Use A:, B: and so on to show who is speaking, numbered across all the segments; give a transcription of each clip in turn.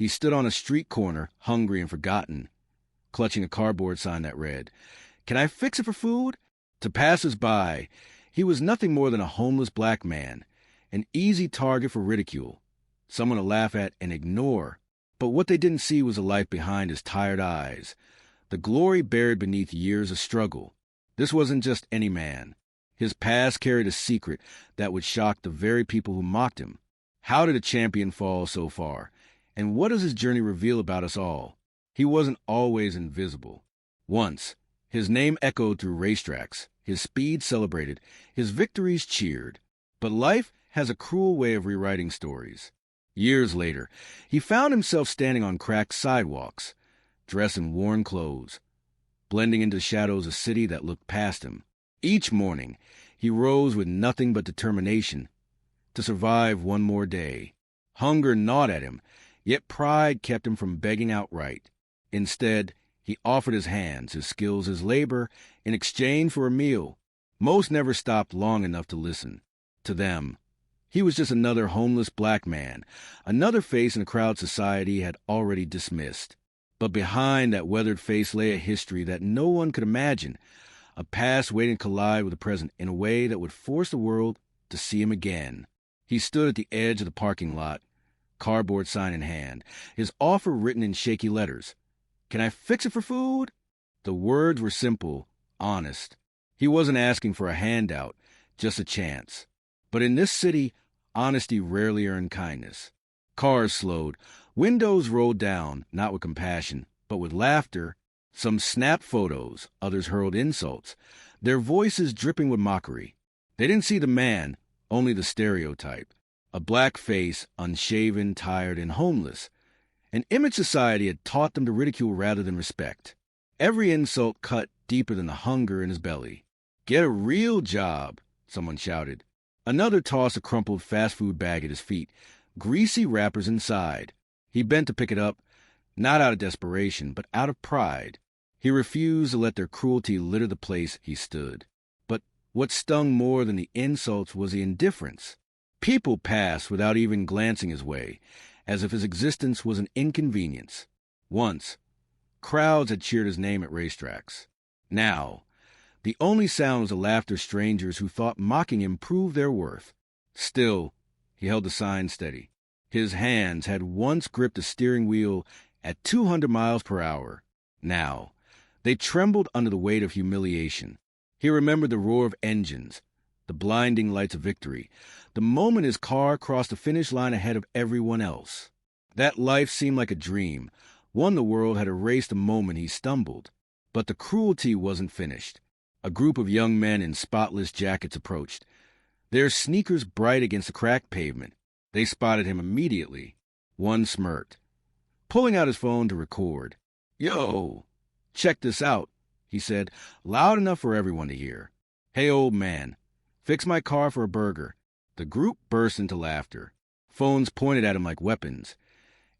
A: He stood on a street corner, hungry and forgotten, clutching a cardboard sign that read, "Can I fix it for food?" To passers-by, he was nothing more than a homeless black man, an easy target for ridicule, someone to laugh at and ignore. But what they didn't see was the life behind his tired eyes, the glory buried beneath years of struggle. This wasn't just any man. His past carried a secret that would shock the very people who mocked him. How did a champion fall so far? And what does his journey reveal about us all? He wasn't always invisible. Once, his name echoed through racetracks, his speed celebrated, his victories cheered. But life has a cruel way of rewriting stories. Years later, he found himself standing on cracked sidewalks, dressed in worn clothes, blending into the shadows of a city that looked past him. Each morning, he rose with nothing but determination to survive one more day. Hunger gnawed at him, yet pride kept him from begging outright. Instead, he offered his hands, his skills, his labor in exchange for a meal. Most never stopped long enough to listen. To them, he was just another homeless black man, another face in a crowd society had already dismissed. But behind that weathered face lay a history that no one could imagine, a past waiting to collide with the present in a way that would force the world to see him again. He stood at the edge of the parking lot, cardboard sign in hand, his offer written in shaky letters. "Can I fix it for food?" The words were simple, honest. He wasn't asking for a handout, just a chance. But in this city, honesty rarely earned kindness. Cars slowed, windows rolled down, not with compassion, but with laughter. Some snapped photos, others hurled insults, their voices dripping with mockery. They didn't see the man, only the stereotype. A black face, unshaven, tired, and homeless. An image society had taught them to ridicule rather than respect. Every insult cut deeper than the hunger in his belly. "Get a real job," someone shouted. Another tossed a crumpled fast food bag at his feet, greasy wrappers inside. He bent to pick it up, not out of desperation, but out of pride. He refused to let their cruelty litter the place he stood. But what stung more than the insults was the indifference. People passed without even glancing his way, as if his existence was an inconvenience. Once, crowds had cheered his name at racetracks. Now, the only sound was the laughter of strangers who thought mocking him proved their worth. Still, he held the sign steady. His hands had once gripped the steering wheel at 200 miles per hour. Now, they trembled under the weight of humiliation. He remembered the roar of engines, the blinding lights of victory, the moment his car crossed the finish line ahead of everyone else. That life seemed like a dream, one the world had erased the moment he stumbled. But the cruelty wasn't finished. A group of young men in spotless jackets approached, their sneakers bright against the cracked pavement. They spotted him immediately. One smirked, pulling out his phone to record. "Yo, check this out," he said, loud enough for everyone to hear. "Hey, old man, fix my car for a burger." The group burst into laughter. Phones pointed at him like weapons.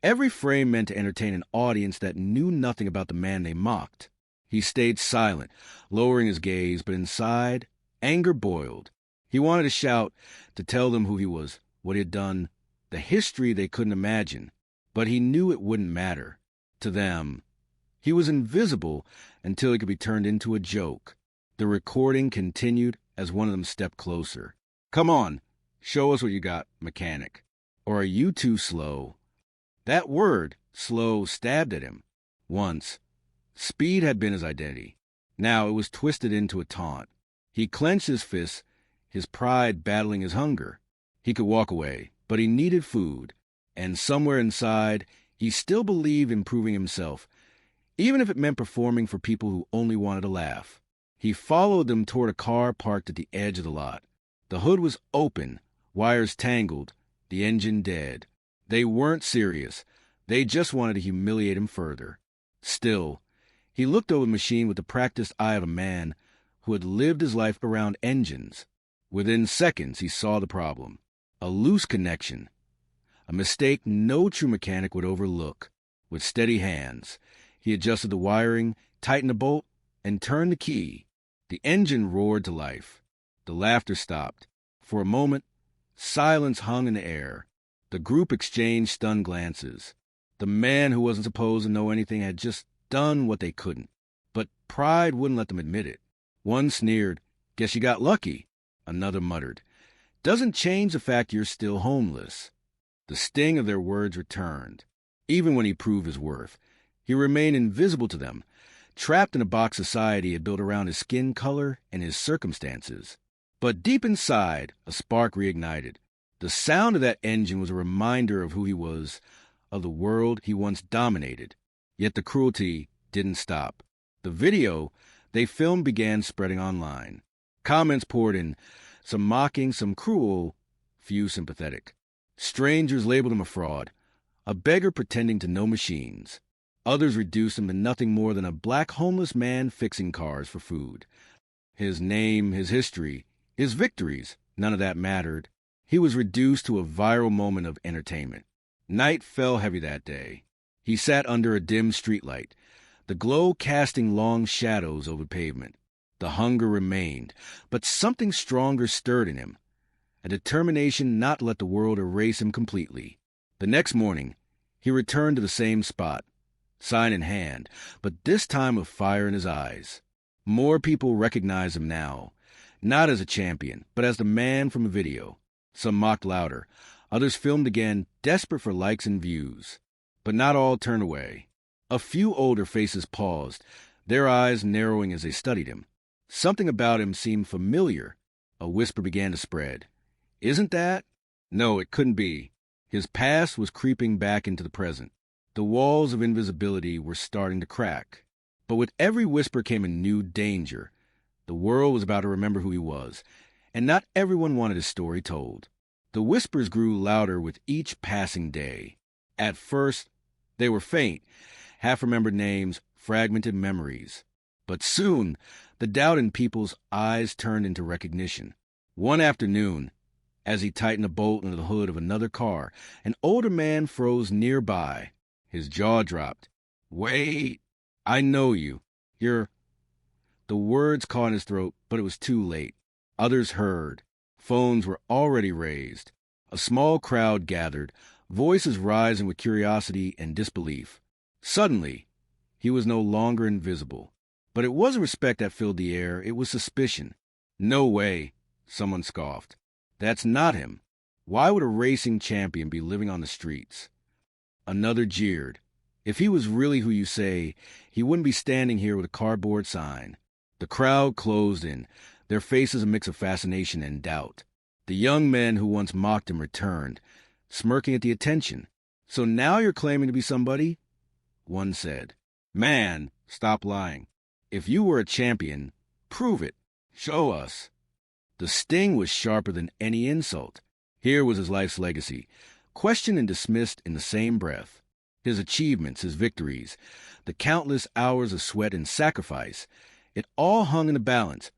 A: Every frame meant to entertain an audience that knew nothing about the man they mocked. He stayed silent, lowering his gaze, but inside, anger boiled. He wanted to shout, to tell them who he was, what he had done, the history they couldn't imagine. But he knew it wouldn't matter. To them, he was invisible until he could be turned into a joke. The recording continued as one of them stepped closer. "Come on, show us what you got, mechanic. Or are you too slow?" That word, slow, stabbed at him. Once, speed had been his identity. Now it was twisted into a taunt. He clenched his fists, his pride battling his hunger. He could walk away, but he needed food. And somewhere inside, he still believed in proving himself, even if it meant performing for people who only wanted to laugh. He followed them toward a car parked at the edge of the lot. The hood was open, wires tangled, the engine dead. They weren't serious. They just wanted to humiliate him further. Still, he looked over the machine with the practiced eye of a man who had lived his life around engines. Within seconds, he saw the problem. A loose connection. A mistake no true mechanic would overlook. With steady hands, he adjusted the wiring, tightened the bolt, and turned the key. The engine roared to life. The laughter stopped. For a moment, silence hung in the air. The group exchanged stunned glances. The man who wasn't supposed to know anything had just done what they couldn't. But pride wouldn't let them admit it. One sneered, "Guess you got lucky." Another muttered, "Doesn't change the fact you're still homeless." The sting of their words returned. Even when he proved his worth, he remained invisible to them, trapped in a box society had built around his skin color and his circumstances. But deep inside, a spark reignited. The sound of that engine was a reminder of who he was, of the world he once dominated. Yet the cruelty didn't stop. The video they filmed began spreading online. Comments poured in, some mocking, some cruel, few sympathetic. Strangers labeled him a fraud, a beggar pretending to know machines. Others reduced him to nothing more than a black homeless man fixing cars for food. His name, his history, his victories, none of that mattered. He was reduced to a viral moment of entertainment. Night fell heavy that day. He sat under a dim streetlight, the glow casting long shadows over pavement. The hunger remained, but something stronger stirred in him, a determination not to let the world erase him completely. The next morning, he returned to the same spot, sign in hand, but this time with fire in his eyes. More people recognized him now, not as a champion, but as the man from a video. Some mocked louder, others filmed again, desperate for likes and views. But not all turned away. A few older faces paused, their eyes narrowing as they studied him. Something about him seemed familiar. A whisper began to spread. "Isn't that?" No, it couldn't be. His past was creeping back into the present. The walls of invisibility were starting to crack. But with every whisper came a new danger. The world was about to remember who he was, and not everyone wanted his story told. The whispers grew louder with each passing day. At first, they were faint, half-remembered names, fragmented memories. But soon, the doubt in people's eyes turned into recognition. One afternoon, as he tightened a bolt into the hood of another car, an older man froze nearby. His jaw dropped. "Wait, I know you. You're—" The words caught in his throat, but it was too late. Others heard. Phones were already raised. A small crowd gathered, voices rising with curiosity and disbelief. Suddenly, he was no longer invisible. But it wasn't respect that filled the air, it was suspicion. "No way," someone scoffed. "That's not him. Why would a racing champion be living on the streets?" Another jeered. "If he was really who you say, he wouldn't be standing here with a cardboard sign." The crowd closed in, their faces a mix of fascination and doubt. The young men who once mocked him returned, smirking at the attention. "So now you're claiming to be somebody?" One said. "Man, stop lying. If you were a champion, prove it. Show us." The sting was sharper than any insult. Here was his life's legacy, questioned and dismissed in the same breath. His achievements, his victories, the countless hours of sweat and sacrifice, it all hung in the balance,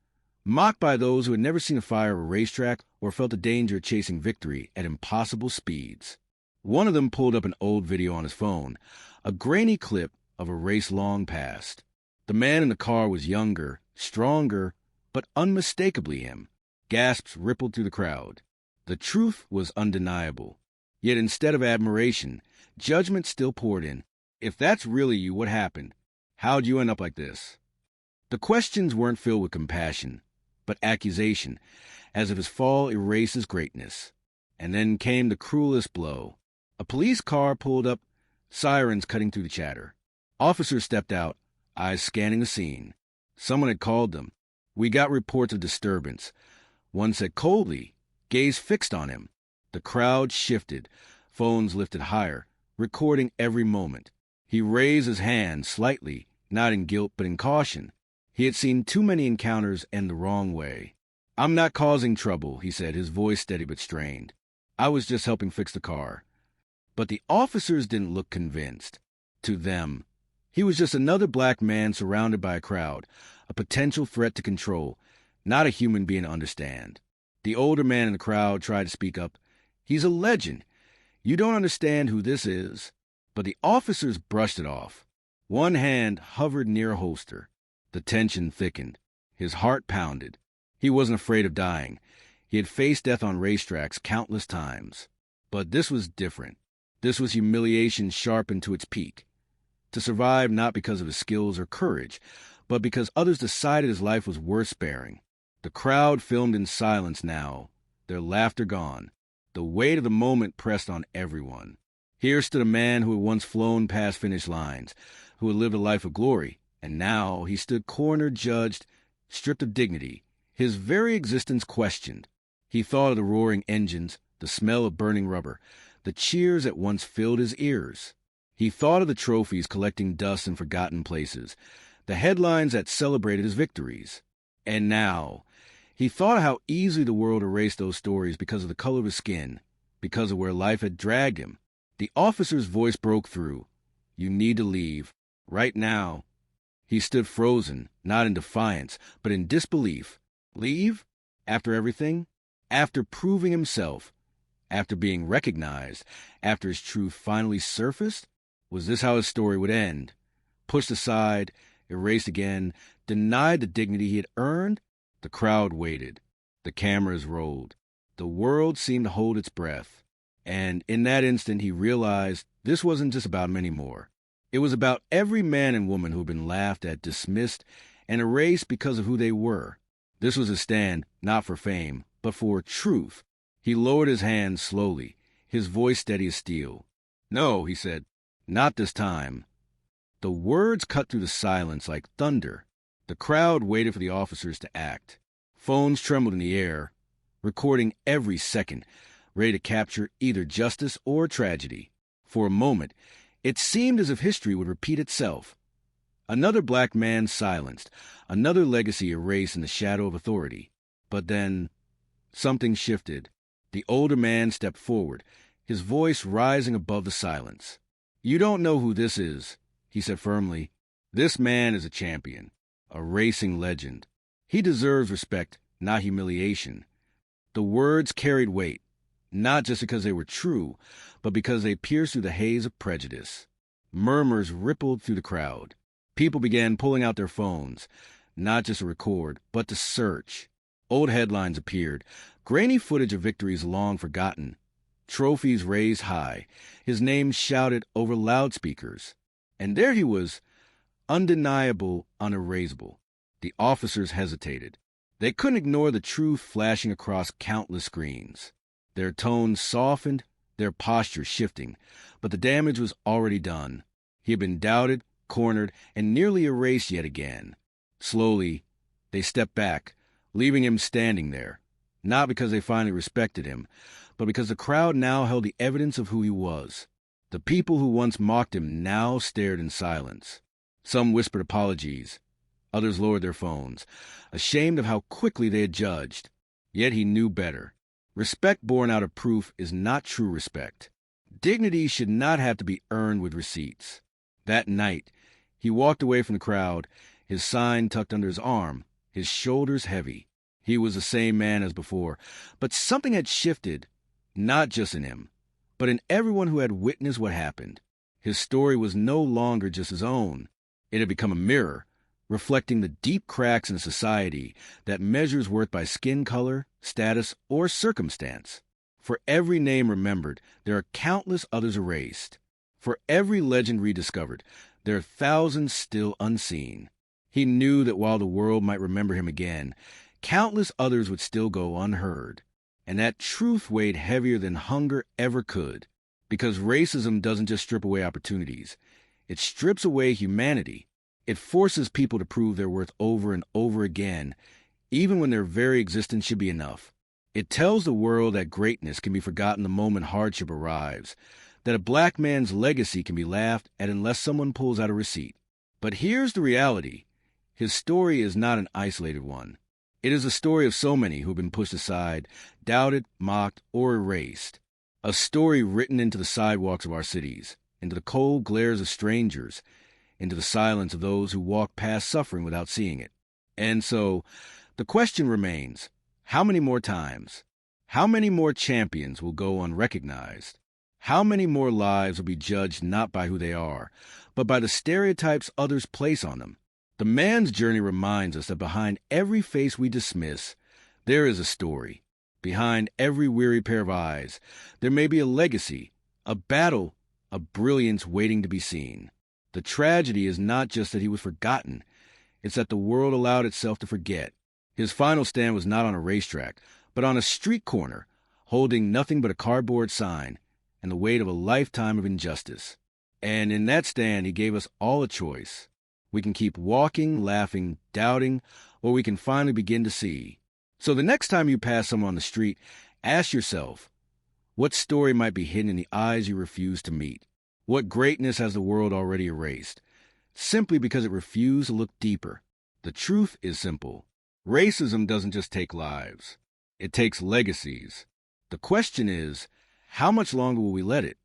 A: mocked by those who had never seen the fire of a racetrack or felt the danger of chasing victory at impossible speeds. One of them pulled up an old video on his phone, a grainy clip of a race long past. The man in the car was younger, stronger, but unmistakably him. Gasps rippled through the crowd. The truth was undeniable. Yet instead of admiration, judgment still poured in. "If that's really you, what happened? How'd you end up like this?" The questions weren't filled with compassion, but accusation, as if his fall erased his greatness. And then came the cruelest blow. A police car pulled up, sirens cutting through the chatter. Officers stepped out, eyes scanning the scene. Someone had called them. "We got reports of disturbance." One said coldly, gaze fixed on him. The crowd shifted, phones lifted higher, recording every moment. He raised his hand slightly, not in guilt but in caution. He had seen too many encounters end the wrong way. "I'm not causing trouble," he said, his voice steady but strained. "I was just helping fix the car." But the officers didn't look convinced. To them, he was just another black man surrounded by a crowd, a potential threat to control, not a human being to understand. The older man in the crowd tried to speak up. "He's a legend. You don't understand who this is." But the officers brushed it off. One hand hovered near a holster. The tension thickened. His heart pounded. He wasn't afraid of dying. He had faced death on racetracks countless times. But this was different. This was humiliation sharpened to its peak. To survive not because of his skills or courage, but because others decided his life was worth sparing. The crowd filmed in silence now, their laughter gone. The weight of the moment pressed on everyone. Here stood a man who had once flown past finish lines, who had lived a life of glory, and now he stood cornered, judged, stripped of dignity, his very existence questioned. He thought of the roaring engines, the smell of burning rubber, the cheers that once filled his ears. He thought of the trophies collecting dust in forgotten places, the headlines that celebrated his victories. And now, he thought of how easily the world erased those stories because of the color of his skin, because of where life had dragged him. The officer's voice broke through. "You need to leave. Right now." He stood frozen, not in defiance, but in disbelief. Leave? After everything? After proving himself? After being recognized? After his truth finally surfaced? Was this how his story would end? Pushed aside, erased again, denied the dignity he had earned? The crowd waited. The cameras rolled. The world seemed to hold its breath. And in that instant he realized this wasn't just about him anymore. It was about every man and woman who had been laughed at, dismissed, and erased because of who they were. This was a stand, not for fame, but for truth. He lowered his hands slowly, his voice steady as steel. "No," he said, "not this time." The words cut through the silence like thunder. The crowd waited for the officers to act. Phones trembled in the air, recording every second, ready to capture either justice or tragedy. For a moment, it seemed as if history would repeat itself. Another black man silenced, another legacy erased in the shadow of authority. But then, something shifted. The older man stepped forward, his voice rising above the silence. "You don't know who this is," he said firmly. "This man is a champion, a racing legend. He deserves respect, not humiliation." The words carried weight, not just because they were true, but because they pierced through the haze of prejudice. Murmurs rippled through the crowd. People began pulling out their phones, not just to record, but to search. Old headlines appeared, grainy footage of victories long forgotten, trophies raised high, his name shouted over loudspeakers. And there he was, undeniable, unerasable. The officers hesitated. They couldn't ignore the truth flashing across countless screens. Their tones softened, their posture shifting, but the damage was already done. He had been doubted, cornered, and nearly erased yet again. Slowly, they stepped back, leaving him standing there, not because they finally respected him, but because the crowd now held the evidence of who he was. The people who once mocked him now stared in silence. Some whispered apologies. Others lowered their phones, ashamed of how quickly they had judged. Yet he knew better. Respect born out of proof is not true respect. Dignity should not have to be earned with receipts. That night, he walked away from the crowd, his sign tucked under his arm, his shoulders heavy. He was the same man as before, but something had shifted, not just in him, but in everyone who had witnessed what happened. His story was no longer just his own. It had become a mirror, reflecting the deep cracks in a society that measures worth by skin color, status, or circumstance. For every name remembered, there are countless others erased. For every legend rediscovered, there are thousands still unseen. He knew that while the world might remember him again, countless others would still go unheard. And that truth weighed heavier than hunger ever could. Because racism doesn't just strip away opportunities. It strips away humanity. It forces people to prove their worth over and over again, even when their very existence should be enough. It tells the world that greatness can be forgotten the moment hardship arrives, that a black man's legacy can be laughed at unless someone pulls out a receipt. But here's the reality. His story is not an isolated one. It is the story of so many who have been pushed aside, doubted, mocked, or erased. A story written into the sidewalks of our cities, into the cold glares of strangers, into the silence of those who walk past suffering without seeing it. And so, the question remains, how many more times? How many more champions will go unrecognized? How many more lives will be judged not by who they are, but by the stereotypes others place on them? The man's journey reminds us that behind every face we dismiss, there is a story. Behind every weary pair of eyes, there may be a legacy, A battle of brilliance waiting to be seen. The tragedy is not just that he was forgotten, it's that the world allowed itself to forget. His final stand was not on a racetrack, but on a street corner, holding nothing but a cardboard sign and the weight of a lifetime of injustice. And in that stand, he gave us all a choice. We can keep walking, laughing, doubting, or we can finally begin to see. So the next time you pass someone on the street, ask yourself, what story might be hidden in the eyes you refuse to meet? What greatness has the world already erased? Simply because it refused to look deeper. The truth is simple. Racism doesn't just take lives. It takes legacies. The question is, how much longer will we let it?